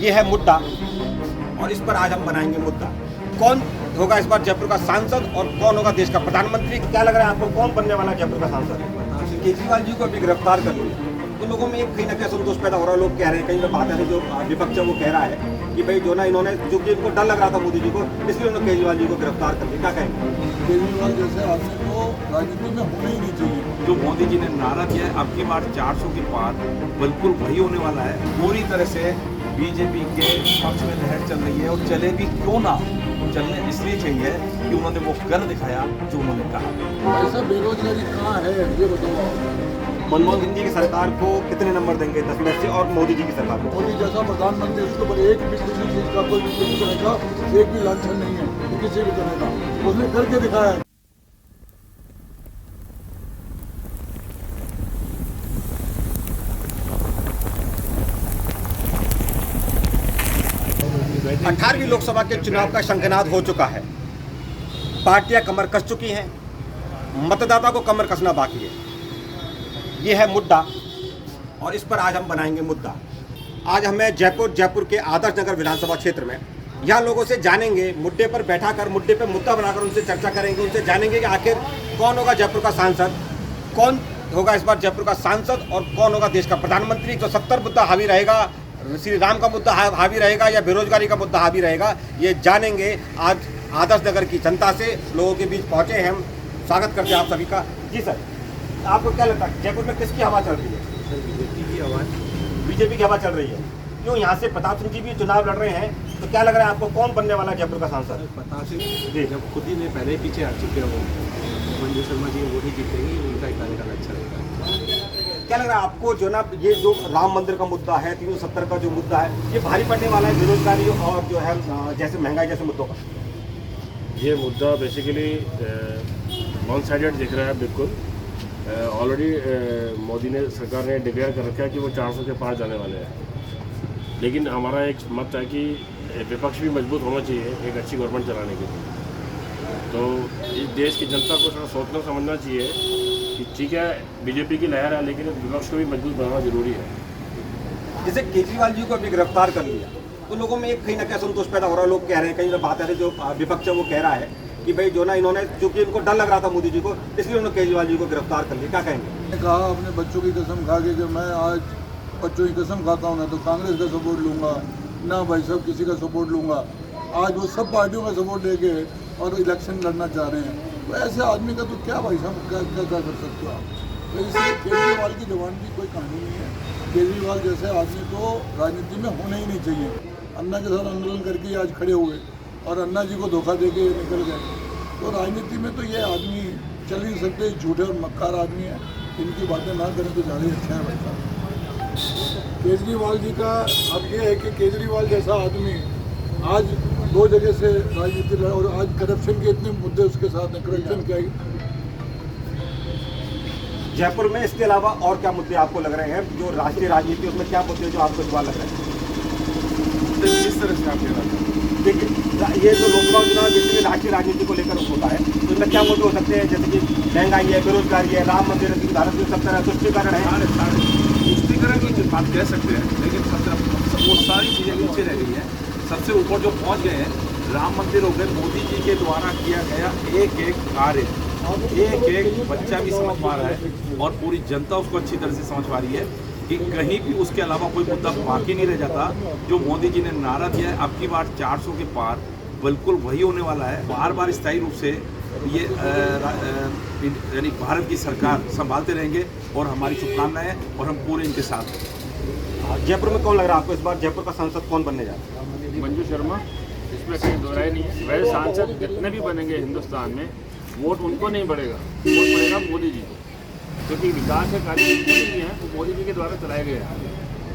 ये है मुद्दा और इस पर आज हम बनाएंगे मुद्दा। कौन होगा इस बार जयपुर का सांसद और कौन होगा देश का प्रधानमंत्री? क्या लग रहा है आपको, कौन बनने वाला है जयपुर का सांसद? केजरीवाल जी को अभी गिरफ्तार कर लिया तो लोगों में एक कहीं ना कहीं असंतोष पैदा हो रहा है। लोग कह रहे हैं, कहीं बात है जो विपक्ष है वो कह रहा है कि भाई जो ना इन्होंने, जो कि इनको डर लग रहा था मोदी जी को, इसलिए उन्होंने केजरीवाल जी को गिरफ्तार कर लिया। क्या कहेंगे? केजरीवाल जैसे आदमी को राजनीति में होना ही नहीं चाहिए। जो मोदी जी ने नारा दिया है अब की बार 400 के पार, बिल्कुल वही होने वाला है। पूरी तरह से बीजेपी के पक्ष में लहर चल रही है और चले भी क्यों ना, चलने इसलिए चाहिए कि उन्होंने वो कर दिखाया जो उन्होंने कहा। ऐसा बेरोजगारी कहाँ है ये बताओ। मनमोहन सिंह जी की सरकार को कितने नंबर देंगे 10 में से, और मोदी जी की सरकार को? मोदी जैसा प्रधानमंत्री उसके ऊपर एक भी किसी चीज का कोई भी किसी तरह का एक भी लांछन नहीं है किसी भी तरह का, उसने करके दिखाया है। अठारहवीं लोकसभा के चुनाव का शंखनाद हो चुका है। पार्टियां कमर कस चुकी हैं, मतदाता को कमर कसना बाकी है। ये है मुद्दा और इस पर आज हम बनाएंगे मुद्दा। आज हमें जयपुर के आदर्श नगर विधानसभा क्षेत्र में यहाँ लोगों से जानेंगे, मुद्दे पर बैठा कर, मुद्दे पर मुद्दा बनाकर उनसे चर्चा करेंगे, उनसे जानेंगे कि आखिर कौन होगा जयपुर का सांसद, कौन होगा इस बार जयपुर का सांसद और कौन होगा देश का प्रधानमंत्री। तो 70 मुद्दा हावी रहेगा, श्री राम का मुद्दा हावी रहेगा या बेरोजगारी का मुद्दा हावी रहेगा, ये जानेंगे आज आदर्श नगर की जनता से। लोगों के बीच पहुंचे हैं हम, स्वागत करते हैं आप सभी का। जी सर, आपको क्या लगता है जयपुर में किसकी हवा चल रही है? बीजेपी की हवा चल रही है। क्यों? यहाँ से प्रताप सिंह जी भी चुनाव लड़ रहे हैं, तो क्या लग रहा है आपको, कौन बनने वाला है जयपुर का सांसद? प्रताप सिंह जी जब खुद ही ने पहले पीछे हट चुके हो, मंजू शर्मा जी वो ही जीतेंगे, उनका ही कार्यकाल अच्छा रहेगा। क्या लग रहा है आपको, जो ना ये जो राम मंदिर का मुद्दा है, 370 का जो मुद्दा है, ये भारी पड़ने वाला है बेरोजगारी और जो है जैसे महंगाई जैसे मुद्दों का? ये मुद्दा बेसिकली वन साइडेड दिख रहा है बिल्कुल। ऑलरेडी मोदी ने, सरकार ने डिक्लेयर कर रखा है कि वो 400 के पार जाने वाले हैं। लेकिन हमारा एक मत है कि विपक्ष भी मजबूत होना चाहिए एक अच्छी गवर्नमेंट चलाने के लिए। तो इस देश की जनता को थोड़ा सोचना समझना चाहिए कि ठीक है बीजेपी की लहर है, लेकिन विपक्ष को भी मजबूत बनाना जरूरी है। जैसे केजरीवाल जी को अभी गिरफ्तार कर लिया तो लोगों में एक कहीं ना कहीं असंतोष पैदा हो रहा है। लोग कह रहे हैं, कहीं बात है जो विपक्ष है वो कह रहा है कि भाई जो ना इन्होंने, जो कि इनको डर लग रहा था मोदी जी को, इसलिए उन्होंने केजरीवाल जी को गिरफ्तार कर लिया। क्या कहेंगे? मैंने कहा अपने बच्चों की कसम खा के कि मैं आज बच्चों की कसम खाता हूँ, ना तो कांग्रेस का सपोर्ट लूँगा, ना भाई साहब किसी का सपोर्ट लूँगा। आज वो सब पार्टियों का सपोर्ट लेके और इलेक्शन लड़ना चाह रहे हैं, तो ऐसे आदमी का तो क्या भाई साहब क्या कर सकते हो आप? तो इसलिए केजरीवाल की जवान की कोई कहानी नहीं है। केजरीवाल जैसे आदमी को राजनीति में होना ही नहीं चाहिए। अन्ना के साथ आंदोलन करके आज खड़े हुए और अन्ना जी को धोखा देके निकल गए, तो राजनीति में तो ये आदमी चल नहीं सकते, झूठे और मक्कार आदमी है। इनकी बातें ना करें तो ज़्यादा अच्छा है भाई साहब। केजरीवाल जी का अब ये है कि केजरीवाल जैसा आदमी आज 2 जगह से राजनीति लड़ा और आज करप्शन के इतने मुद्दे उसके साथ हैं। करप्शन क्या है जयपुर में, इसके अलावा और क्या मुद्दे आपको लग रहे हैं जो राष्ट्रीय राजनीति, उसमें क्या मुद्दे जो आपको सवाल लग रहे हैं? किस तरह से आप कह रहा था? देखिए, ये जो लोकसभा चुनाव जिसमें राष्ट्रीय राजनीति को लेकर होता है, तो इसमें क्या मुद्दे हो सकते हैं? जैसे कि महंगाई है, बेरोजगारी है, राम मंदिर की धारा 370 है, तुष्टिकरण है। तुष्टिकरण की बात कह सकते हैं, लेकिन वो सारी चीज़ें नीचे रह गई हैं। सबसे ऊपर जो पहुंच गए हैं, राम मंदिर हो गए, मोदी जी के द्वारा किया गया एक एक कार्य, एक बच्चा भी समझ पा रहा है और पूरी जनता उसको अच्छी तरह से समझ पा रही है कि कहीं भी उसके अलावा कोई मुद्दा बाकी नहीं रह जाता। जो मोदी जी ने नारा दिया है अब की बार 400 के पार, बिल्कुल वही होने वाला है। बार बार स्थायी रूप से ये यानी भारत की सरकार संभालते रहेंगे और हमारी शुभकामनाएं और हम पूरे इनके साथ हैं। जयपुर में कौन लग रहा है आपको इस बार जयपुर का सांसद कौन बनने जा रहा है? मंजू शर्मा, इसमें कहीं दो राय नहीं है। वैसे सांसद जितने भी बनेंगे हिंदुस्तान में, वोट उनको नहीं पड़ेगा, वोट पड़ेगा मोदी जी को, क्योंकि विकास के कार्य जितने भी हैं वो मोदी जी के द्वारा चलाए गए हैं।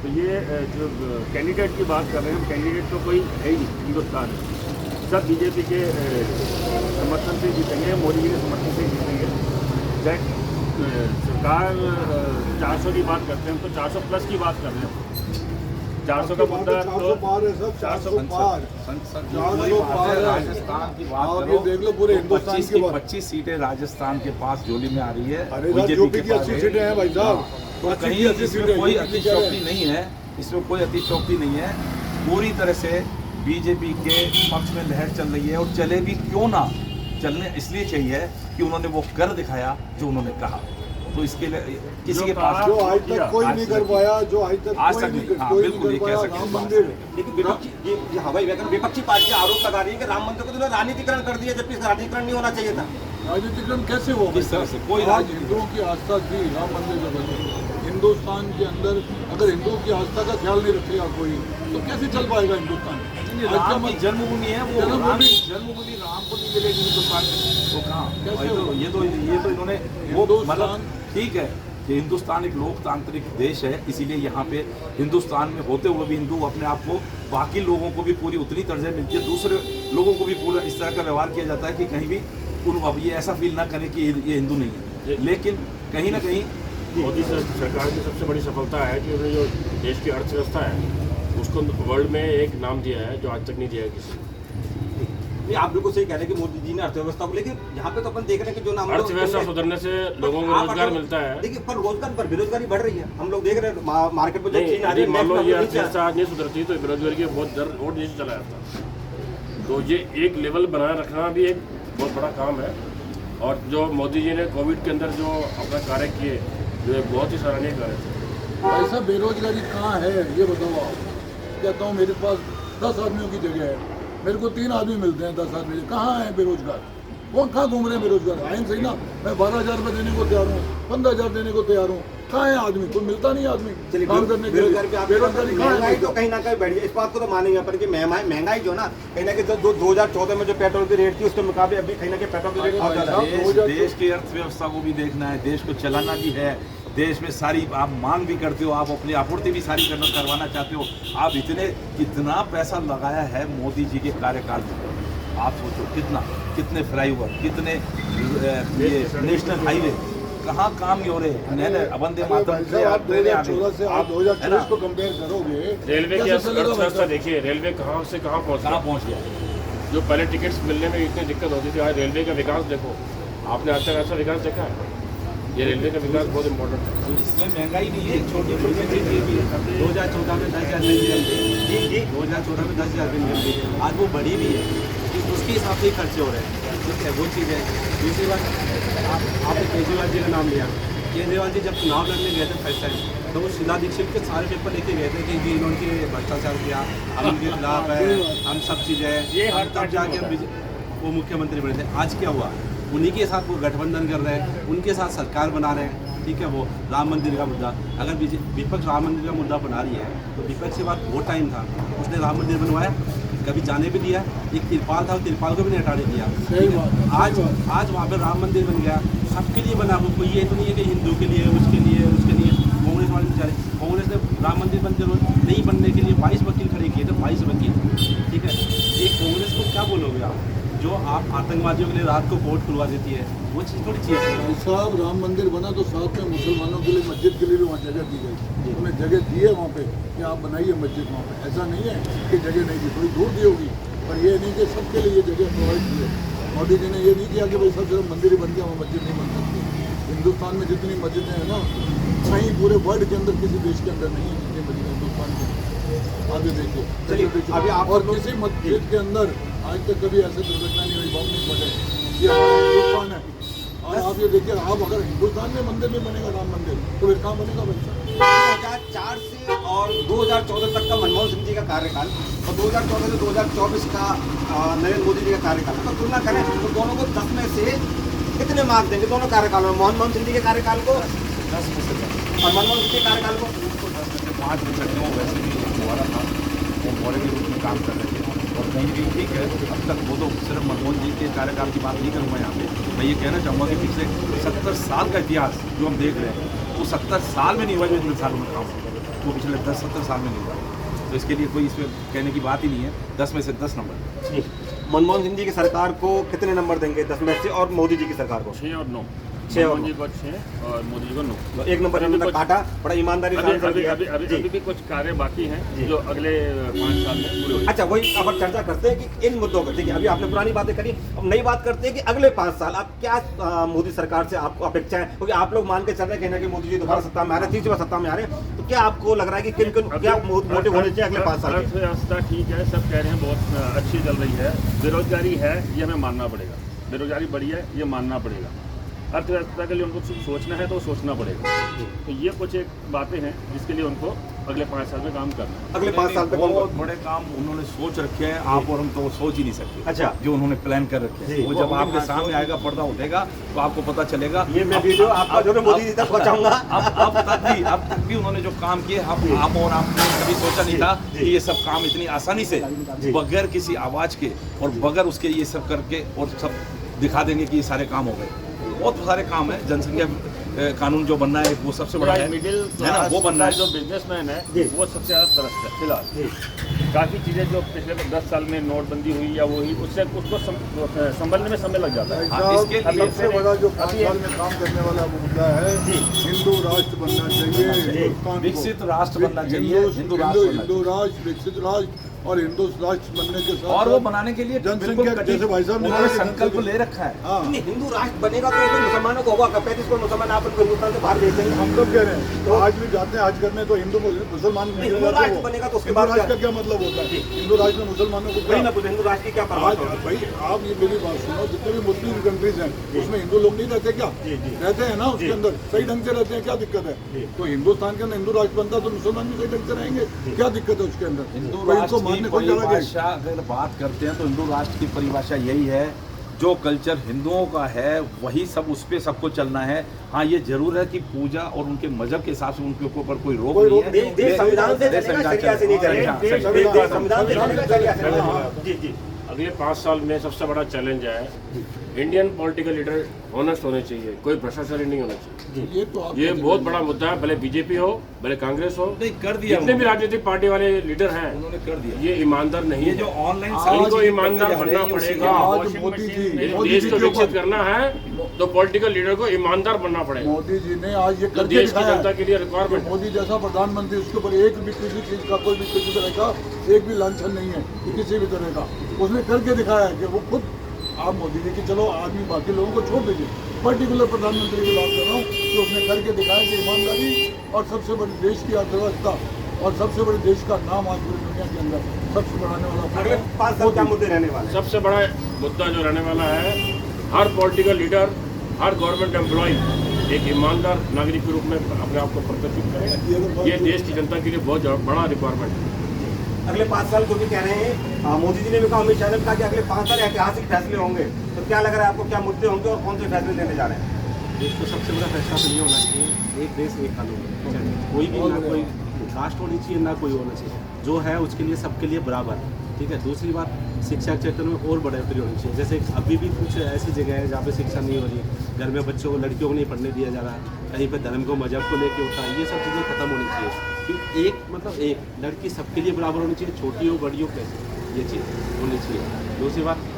तो ये जो कैंडिडेट की बात कर रहे हैं, कैंडिडेट तो कोई है ही नहीं हिंदुस्तान में, सब बीजेपी के समर्थन से जीतेंगे, मोदी जी के समर्थन से जीतेंगे। सरकार 400 की बात करते हैं, हम तो 400 प्लस की बात कर रहे हैं। 400 का मुद्दा तो 400 पार, राजस्थान की बात करो, देख लो पूरे हिंदुस्तान की 25 सीटें राजस्थान के पास झोली में आ रही है। बीजेपी की 80 सीटें हैं भाई साहब, तो कहीं इसमें कोई अतिशयोक्ति नहीं है, इसमें कोई अतिशयोक्ति नहीं है। पूरी तरह से बीजेपी के पक्ष में लहर चल रही है, और चले भी क्यों ना, चलने इसलिए चाहिए कि उन्होंने वो कर दिखाया जो उन्होंने कहा। तो इसके लिए किसी के पास जो आज तक कोई नहीं कर पाया, जो आज तक आज कोई तक नहीं, हाँ, कोई बिल्कुल नहीं ये कर कह पाया, सकते हैं राम बात। मंदिर। लेकिन विपक्षी पार्टियां आरोप लगा रही है कि राम मंदिर को तो राजनीतिकरण कर दिया, जबकि इसका राजनीतिकरण नहीं होना चाहिए था। राजनीतिकरण कैसे हो? किस तरह से? कोई आज राजनीति हिंदुओं की आस्था थी राम मंदिर के बदले। हिंदुस्तान के अंदर अगर हिंदुओं की आस्था का ख्याल नहीं रखेगा कोई, तो कैसे चल पाएगा हिंदुस्तान? राम की जन्मभूमि है वो, जन्मभूमि राम को नहीं मिलेगी हिंदुस्तान में, वो कहाँ? ये तो इन्होंने वो मतलब ठीक है कि हिंदुस्तान एक लोकतांत्रिक देश है, इसीलिए यहाँ पे हिंदुस्तान में होते हुए भी हिंदू अपने आप को, बाकी लोगों को भी पूरी उतनी तरजीह मिलती है, दूसरे लोगों को भी पूरा इस तरह का व्यवहार किया जाता है कि कहीं भी अब ये ऐसा फील ना करें कि ये हिंदू नहीं है। लेकिन कहीं ना कहीं मोदी सरकार की सबसे बड़ी सफलता है कि उन्होंने जो देश की अर्थव्यवस्था है उसको वर्ल्ड में एक नाम दिया है जो आज तक नहीं दिया है किसी। नहीं, आप बिल्कुल सही कह रहे हैं कि मोदी जी ने अर्थव्यवस्था को, लेकिन यहाँ पे तो अपन देख रहे हैं कि जो नाम अर्थव्यवस्था सुधरने से लोगों को रोजगार मिलता है। देखिए, पर रोजगार पर बेरोजगारी बढ़ रही है, हम लोग देख रहे हैं मार्केट में जो नहीं, चीन आ रही है, मान लो ये नीचे अर्थव्यवस्था आज नहीं सुधरती तो बेरोजगारी की बहुत दर और नीचे चला जाता। तो ये एक लेवल बनाए रखना भी एक बहुत बड़ा काम है, और जो मोदी जी ने कोविड के अंदर जो अपना कार्य किए, जो एक बहुत ही सराहनीय कार्य थे। ऐसा बेरोजगारी कहाँ है ये बताओ आप? कहता हूँ मेरे पास 10 आदमियों की जगह है, मेरे को 3 आदमी मिलते हैं 10 आदमी, कहाँ है बेरोजगार? वो कहाँ घूम रहे हैं बेरोजगार? आए सही ना, मैं 12,000 रुपये देने को तैयार हूँ, 15,000 देने को तैयार हूँ, कहाँ है आदमी? कोई मिलता नहीं आदमी काम करने के लिए। बेरोजगारी कहाँ महंगाई है? तो कहीं ना कहीं बढ़ी है, इस बात को तो मानेंगे अपन कि महंगाई जो ना कहीं ना कहीं जो 2014 में जो पेट्रोल की रेट थी उसके मुकाबले अभी कहीं ना कहीं पेट्रोल की रेट बहुत ज़्यादा है। देश की अर्थव्यवस्था को भी देखना है, देश को चलाना भी है, देश में सारी आप मांग भी करते हो, आप अपनी आपूर्ति भी सारी करवाना चाहते हो। आप कितना पैसा लगाया है मोदी जी के कार्यकाल में, आप सोचो कितने फ्लाईओवर, कितने ये नेशनल हाईवे, कहाँ काम नहीं हो रहे, वंदे मातरम से आप 2014 से आप 2024 को कंपेयर करोगे, रेलवे की अर्थव्यवस्था देखिए, रेलवे कहाँ से कहाँ पहुँच गया। जो पहले टिकट्स मिलने में इतनी दिक्कत होती थी, आज रेलवे का विकास देखो, आपने आज तक ऐसा विकास देखा है? ये रेलवे का विकास बहुत इंपॉर्टेंट है। इसमें महंगाई नहीं है, छोटी चीज़ ये भी है। 2014 में 10,000 नहीं मिल रही जी, 2014 में 10,000 नहीं मिल रही, आज वो बढ़ी भी है, उसके हिसाब से ही खर्चे हो रहे हैं, ठीक है, वो चीज़ है। दूसरी बात, आपने केजरीवाल जी का नाम लिया, केजरीवाल जी जब चुनाव लड़ने गए थे फर्स्ट टाइम, तो वो शीला दीक्षित के सारे पेपर लेके गए थे कि जी इन्होंने भ्रष्टाचार किया, हम उनके खिलाफ है, हम सब चीज़ें, हम तब जाके वो मुख्यमंत्री बने थे। आज क्या हुआ? उन्हीं के साथ वो गठबंधन कर रहे हैं, उनके साथ सरकार बना रहे हैं, ठीक है। वो राम मंदिर का मुद्दा, अगर विपक्ष राम मंदिर का मुद्दा बना रही है तो विपक्ष के बाद वो टाइम था, उसने राम मंदिर बनवाया, कभी जाने भी दिया, एक तिरपाल था, तिरपाल को भी नहीं हटाने दिया। आज वहाँ पर राम मंदिर बन गया, सबके लिए बना, कोई ये तो नहीं है कि हिंदू के लिए, उसके लिए। कांग्रेस वाले बेचारे, कांग्रेस ने राम मंदिर नहीं बनने के लिए 22 वकील खड़े किए थे, 22 वकील, ठीक है। ये कांग्रेस को क्या बोलोगे आप, जो आप आतंकवादियों के लिए रात को कोर्ट खुलवा देती है, वो चीज़ थोड़ी चीज़ है। साहब राम मंदिर बना तो साथ में मुसलमानों के लिए मस्जिद के लिए भी वहाँ जगह दी गई, उन्हें जगह दी है वहाँ पे कि आप बनाइए मस्जिद वहाँ पे। ऐसा नहीं है कि जगह नहीं दी, थोड़ी दूर दी होगी, पर ये नहीं कि सबके लिए ये जगह प्रोवाइड की है। मोदी जी ने ये नहीं किया कि भाई सब सिर्फ मंदिर ही बन गया, वहाँ मस्जिद नहीं बन सकती। हिंदुस्तान में जितनी मस्जिदें हैं ना, कहीं पूरे वर्ल्ड के अंदर किसी देश के अंदर नहीं है जितनी मस्जिदें हिंदुस्तान में। आगे देखिए, अभी आप और किसी मस्जिद के अंदर आज तक कभी ऐसे दुर्घटना नहीं हुई, बम नहीं फटे। ये हमारा हिंदुस्तान है, और आप ये देखिए, आप अगर हिंदुस्तान में मंदिर में बनेगा राम मंदिर, तो फिर कहाँ बनेगा भाई साहब? 2004 से और 2014 तक का मनमोहन सिंह जी का कार्यकाल और 2014 से 2024 का नरेंद्र मोदी जी का कार्यकाल, तो तुलना करें तो दोनों को 10 में से कितने मार्क्स देंगे दोनों कार्यकाल में? मनमोहन सिंह जी के कार्यकाल को 10 में से 10 और मनमोहन सिंह के कार्यकाल को 10 में से 5 दे सकते हो। वैसे भी दोबारा था, वो मोरे के रूप में काम कर रहे थे, और कहीं भी ठीक है। अब तक वो तो सिर्फ मनमोहन जी के कार्यकाल की बात नहीं करूँगा यहाँ पे, मैं ये कहना चाहूँगा कि पिछले 70 साल का इतिहास जो हम देख रहे हैं, वो 70 साल में नहीं हुआ जो इतने सालों में काम हुआ, वो पिछले 10-70 साल में नहीं हुआ। तो इसके लिए कोई इसमें कहने की बात ही नहीं है। 10 में से 10 नंबर। मनमोहन सिंह जी की सरकार को कितने नंबर देंगे 10 में से, और मोदी जी की सरकार को? 6 और 9। 6 मनमोहन जी को 6 और मोदी जी को 9। तो 1 नंबर इन्होंने काटा, बड़ा ईमानदारी से आंसर दिया। जी। अभी भी कुछ कार्य बाकी हैं जो अगले 5 साल में पूरे हो जाएंगे। अच्छा, वही अब हम चर्चा करते हैं कि इन मुद्दों पर, ठीक है, अभी आपने पुरानी बातें करी, अब नई बात करते हैं कि अगले 5 साल आप क्या मोदी सरकार से आपको अपेक्षा है, क्योंकि आप लोग मान के चल रहे हैं कहीं ना कहीं मोदी जी दोबारा सत्ता में आ रहे हैं, तीसरी बार सत्ता में आ रहे हैं, तो क्या आपको लग रहा है कि किन किन क्या मोटिव होने चाहिए अगले 5 साल के? अर्थव्यवस्था ठीक है, सब कह रहे हैं बहुत अच्छी चल रही है, बेरोजगारी है ये हमें मानना पड़ेगा, बेरोजगारी बढ़ी है ये मानना पड़ेगा, अर्थव्यवस्था के लिए उनको सोचना है तो सोचना पड़ेगा। तो ये कुछ एक बातें हैं जिसके लिए उनको अगले 5 साल में काम करना है। अगले 5 साल में बहुत बड़े काम उन्होंने सोच रखे हैं, आप और हम तो सोच ही नहीं सकते। अच्छा। जो उन्होंने प्लान कर रखे हैं, वो जब आपके सामने आएगा, पर्दा उठेगा तो आपको पता चलेगा। ये मैं वीडियो आपका जो मोदी जी तक पहुंचाऊंगा। अब तक भी उन्होंने जो काम किए, आप और आपने कभी सोचा नहीं था कि ये सब काम इतनी आसानी से बगैर किसी आवाज के और बगैर उसके ये सब करके और सब दिखा देंगे कि ये सारे काम हो गए। बहुत सारे काम है, जनसंख्या कानून जो बनना है वो सबसे बड़ा है मिडिल ना, वो बनना है। जो बिजनेसमैन है वो सबसे ज़्यादा त्रस्त है फिलहाल। काफ़ी चीज़ें जो पिछले 10 साल में नोटबंदी हुई या वो हुई, उससे उसको संभलने में समय लग जाता है। इसके लिए सबसे बड़ा जो 5 साल में काम करने वाला मुद्दा है, हिंदू राष्ट्र बनना चाहिए, हिंदुस्तान को। विकसित राष्ट्र बनना चाहिए, हिंदू राष्ट्र हिंदू राष्ट्र, विकसित राष्ट्र और हिंदू राष्ट्र बनने के साथ और वो बनाने के लिए जनसंख्या जैसे भाई साहब उन्होंने संकल्प ले रखा है। हाँ, नहीं, हिंदू राष्ट्र बनेगा तो फिर मुसलमानों को होगा, 35 करोड़ मुसलमान आप उनको हिंदुस्तान से बाहर भेज देंगे। हम सब कह रहे हैं तो आज भी जाते हैं आज करने, तो हिंदू मुसलमान नहीं, हिंदू राष्ट्र बनेगा तो उसके हिंदू बाद राष्ट्र का क्या? क्या मतलब होता है? हिंदू राष्ट्र में मुसलमानों को वही क्या? ना पूछे, हिंदू राष्ट्र की क्या आज परवाह होगी? भाई आप ये मेरी बात सुनो, जितने भी मुस्लिम कंट्रीज हैं उसमें हिंदू लोग नहीं रहते क्या? रहते हैं ना, उसके अंदर सही ढंग से रहते हैं, क्या दिक्कत है? तो हिंदुस्तान के अंदर हिंदू राष्ट्र बनता तो मुसलमान भी सही ढंग से रहेंगे, क्या दिक्कत है उसके अंदर? हिंदू भाई राष्ट्र इनको की मानने कोई जगह परिभाषा अगर बात करते हैं तो हिंदू राष्ट्र की परिभाषा यही है, जो कल्चर हिंदुओं का है वही सब, उस पे सबको चलना है। हाँ, ये जरूर है कि पूजा और उनके मजहब के हिसाब से उनके ऊपर कोई रोक नहीं है। देश संविधान से चलेगा, शरिया से नहीं चलेगा। देश संविधान से चलेगा, शरिया से नहीं चलेगा। जी जी। अगले 5 साल में सबसे बड़ा चैलेंज है, इंडियन पॉलिटिकल लीडर ऑनेस्ट होने चाहिए, कोई भ्रष्टाचारी नहीं होना चाहिए। ये बहुत बड़ा मुद्दा है, भले बीजेपी हो भले कांग्रेस हो, नहीं कर दिया जितने भी राजनीतिक पार्टी वाले लीडर हैं उन्होंने कर दिया। ये ईमानदार नहीं ये है। जो ऑनलाइन इनको ईमानदार बनना पड़ेगा। आज मोदी जी देश को विकसित करना है तो पॉलिटिकल लीडर को ईमानदार बनना पड़ेगा। मोदी जी ने आज ये जो करके देश की दिखाया जनता है। के लिए रिक्वायरमेंट। मोदी जैसा प्रधानमंत्री, उसके ऊपर एक भी किसी चीज का, कोई भी किसी तरह का एक भी लांछन नहीं है कि किसी भी तरह का। उसने करके दिखाया है कि वो खुद, आप मोदी जी की चलो आदमी बाकी लोगों को छोड़ दीजिए, पर्टिकुलर प्रधानमंत्री की बात कर रहा हूँ कि उसने करके दिखाया कि ईमानदारी और सबसे बड़ी देश की अर्थव्यवस्था और सबसे बड़े देश का नाम आज पूरी दुनिया के अंदर सबसे बढ़ाने वाला अगले 5 साल क्या मुद्दे रहने वाले हैं? सबसे बड़ा मुद्दा जो रहने वाला है, हर पॉलिटिकल लीडर, हर गवर्नमेंट एम्प्लॉय एक ईमानदार नागरिक के रूप में अपने आप को प्रदर्शित करें। ये देश की जनता के लिए बहुत बड़ा रिक्वायरमेंट है। अगले 5 साल को भी कह रहे हैं, मोदी जी ने भी कहा, अमित शाह ने भी कहा कि अगले 5 साल ऐतिहासिक फैसले होंगे। तो क्या लग रहा है आपको, क्या मुद्दे होंगे और कौन से फैसले लेने जा रहे हैं? देश को सबसे बड़ा फैसला तो नहीं होना चाहिए, एक देश एक कानून। कोई भी ना कोई कास्ट होनी चाहिए ना कोई होना चाहिए, जो है उसके लिए सबके लिए बराबर। ठीक है। दूसरी बात, शिक्षा के क्षेत्र में और बढ़ोतरी होनी चाहिए। जैसे अभी भी कुछ ऐसी जगह है जहाँ पे शिक्षा नहीं हो रही, घर में बच्चों को, लड़कियों को नहीं पढ़ने दिया जा रहा, कहीं पे धर्म को, मजहब को लेके उठा, ये सब चीज़ें खत्म होनी चाहिए। कि एक मतलब एक लड़की सबके लिए बराबर होनी चाहिए, छोटी हो बड़ी हो कैसे, ये चीज़ होनी चाहिए। दूसरी बात,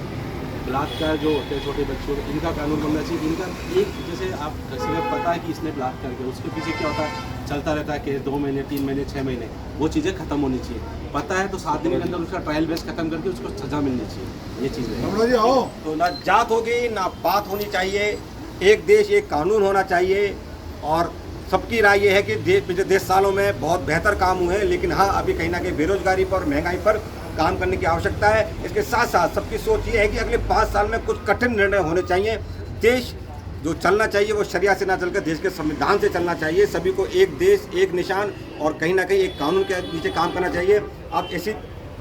बलात्कार जो होते हैं छोटे बच्चों को, इनका कानून बनना चाहिए। इनका एक, जैसे आप सिर्फ पता है कि इसने बलात्कार किया, उसके पीछे क्या होता है, चलता रहता है कि 2 महीने 3 महीने 6 महीने, वो चीज़ें खत्म होनी चाहिए। पता है तो 7 दिन के अंदर उसका ट्रायल बेस खत्म करके उसको सजा मिलनी चाहिए। ये चीज़ है। जी आओ। तो ना जात होगी ना बात होनी चाहिए, एक देश एक कानून होना चाहिए। और सबकी राय ये है कि पिछले 10 सालों में बहुत बेहतर काम हुए हैं, लेकिन हाँ, अभी कहीं ना कहीं बेरोजगारी पर, महंगाई पर काम करने की आवश्यकता है। इसके साथ साथ सबकी सोच ये है कि अगले 5 साल में कुछ कठिन निर्णय होने चाहिए। देश जो चलना चाहिए वो शरिया से ना चलकर देश के संविधान से चलना चाहिए। सभी को एक देश एक निशान और कहीं ना कहीं एक कानून के नीचे काम करना चाहिए। अब इसी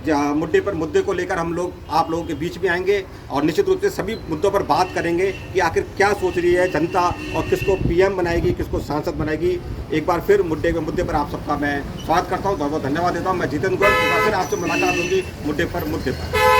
मुद्दे को लेकर हम लोग आप लोगों के बीच में आएंगे और निश्चित रूप से सभी मुद्दों पर बात करेंगे कि आखिर क्या सोच रही है जनता और किसको पीएम बनाएगी, किसको सांसद बनाएगी। एक बार फिर मुद्दे पर आप सबका मैं स्वागत करता हूँ, बहुत बहुत धन्यवाद देता हूँ। मैं जितेंद्र गोयल, एक बार फिर आपसे मुलाकात होगी मुद्दे पर।